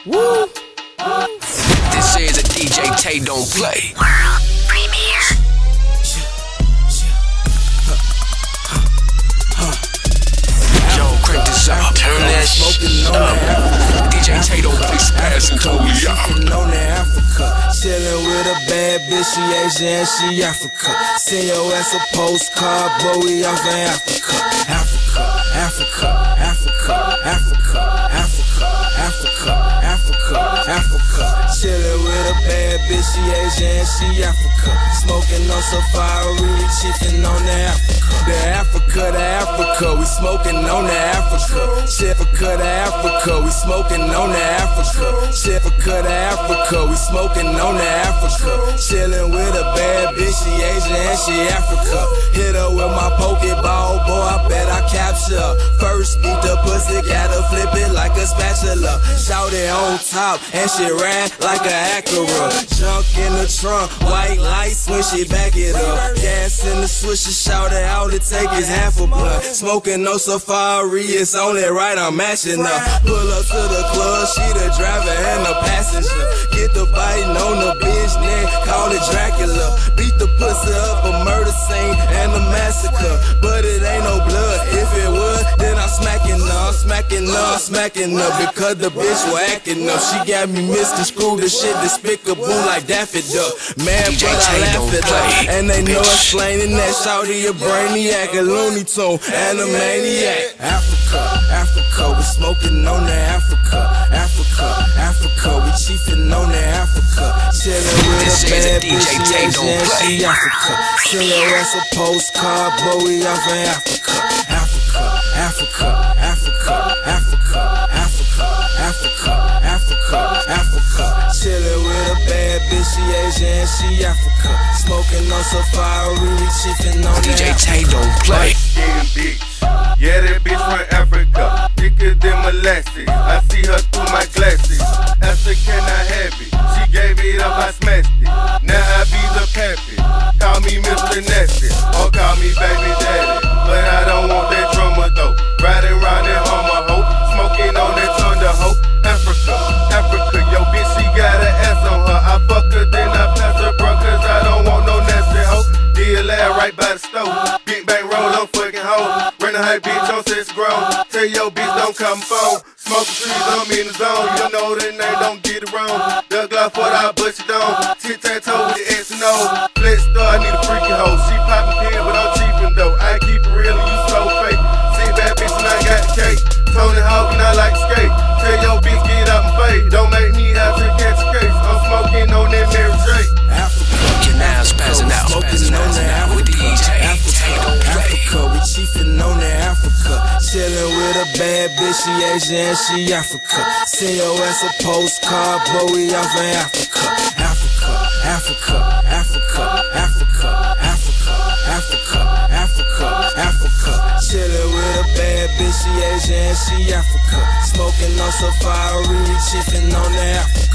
Woo! This is a DJ Tay Don't Play World Premiere. Yo, crank this up, turn that shit up. DJ Tay Don't Play spazzing totally up. Chillin' with a bad bitch, she Asian and she Africa. Send your ass a postcard, but we off in Africa. Africa, Africa, Africa, Africa, Africa, Africa, Africa, Africa. Chillin' with a bad bitch, she Asian and she Africa. Smoking on safari, chiefin' on the Africa. The Africa, the Africa, we smoking on the Africa. Africa, the Africa, we smoking on the Africa. Africa, the Africa, we smoking on the Africa. Chillin' with a bad bitch, she Asian and she Africa. Hit her with my Pokeball, boy, I bet I capture. First beat the pussy, gotta flip it like a spatula. Shout it on top, and she ran like a Acura. Junk in the trunk, white lights when she back it up. Gas in the swisher, shout it out, it take is half a blunt. Smoking no safari, it's only right I'm matching up. Pull up to the club, she the driver and the passenger. Get the biting on the bitch neck, call it Dracula. Beat the pussy up, a murder scene and a massacre. But it ain't no blood, if it was, then I'm smacking her, smacking her, smacking her. Because the bitch was acting up, she got me misconstrued, the shit despicable like Daffy Duck. Man, but I laugh at her, and they know explaining that shawty a brainiac, a Looney Tune, and a maniac. Africa, Africa, we smoking on the Africa. Africa, Africa, we chiefin' on the Africa. Chillin' with a bad bitch, she Asian and she Africa. Send your ass a postcard, but we off in Africa. Africa, Africa, Africa, Africa, Africa, Africa, Africa, Africa. Chillin' with a bad bitch, she Asian and she Africa. Smoking on safari, we chiefin' on the DJ Tay Don't Play. Yeah, that bitch from Africa, thicker than molasses. I see her through my glasses. Asked her, can I have it? She gave it up, I smashed it. Now I be the pappy. Call me Mr. Nasty, or call me baby daddy. But I don't want that drummer though. Riding round that Hummer hoe, smoking on that Thunder hoe. Africa, Africa, yo bitch, she got an ass on her. I fuck her, then I pass her, bro, cause I don't want no nasty hoe. Dill right by the stove. Big bang roll on fucking hoe. Run a high bitch on sex grown. Tell your bitch don't come phone. Smoking trees, I'm in the zone. You know the name, don't get it wrong. Doug Glock for I bust it down. Tic-tac-toe with the X and O. Flex star, I need a freaky hoe. She poppin' pin, but I'm cheapin' though. I keep it real and you so fake. See bad bitch and I got the cake. Tony Hawk and I like skate. Tell your bitch get out and fade. Don't make me have to catch a case. I'm smoking on that Mary J. You're now spazzing out, spazzing out with DJ Tay Don't Play. Africa, we chiefin' on the Africa. Chillin' with a bad bitch, she Asian and she Africa. Send your ass a postcard, but we off in Africa. Africa, Africa, Africa, Africa, Africa, Africa, Africa, Africa. Chillin' with a bad bitch, she Asian and she Africa. Smoking on safari, chiefin' on the Africa.